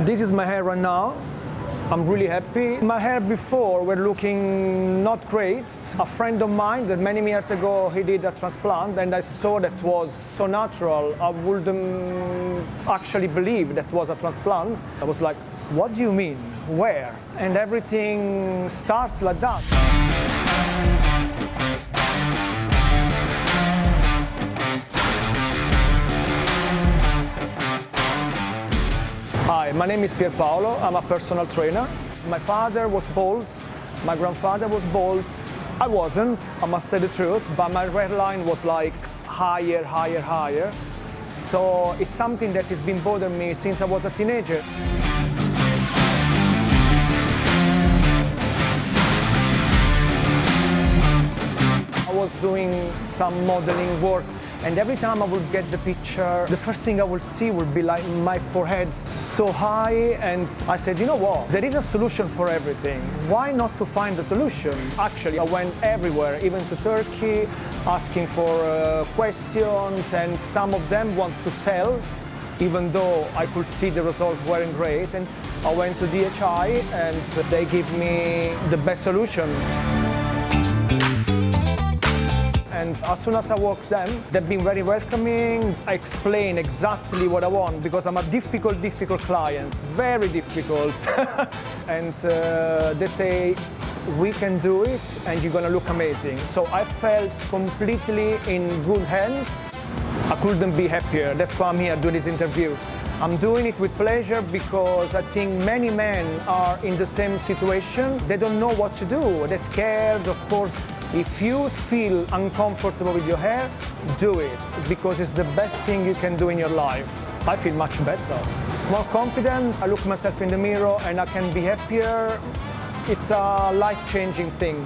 This is my hair right now. I'm really happy. My hair before were looking not great. A friend of mine that many years ago he did a transplant and I saw that was so natural. I wouldn't actually believe that was a transplant. I was like, what do you mean? Where? And everything starts like that. Hi, my name is Pier Paolo. I'm a personal trainer. My father was bald, my grandfather was bald. I wasn't, I must say the truth, but my hairline was like higher, higher, higher. So it's something that has been bothering me since I was a teenager. I was doing some modeling work, and every time I would get the picture, the first thing I would see would be like my forehead so high, and I said, you know what, there is a solution for everything. Why not to find the solution? Actually, I went everywhere, even to Turkey, asking for questions, and some of them want to sell, even though I could see the results weren't great. And I went to DHI, and they give me the best solution. And as soon as I walked them, they've been very welcoming. I explain exactly what I want because I'm a difficult client, very difficult. And they say, we can do it and you're gonna look amazing. So I felt completely in good hands. I couldn't be happier. That's why I'm here doing this interview. I'm doing it with pleasure because I think many men are in the same situation. They don't know what to do. They're scared, of course. If you feel uncomfortable with your hair, do it, because it's the best thing you can do in your life. I feel much better. More confidence, I look myself in the mirror and I can be happier. It's a life-changing thing.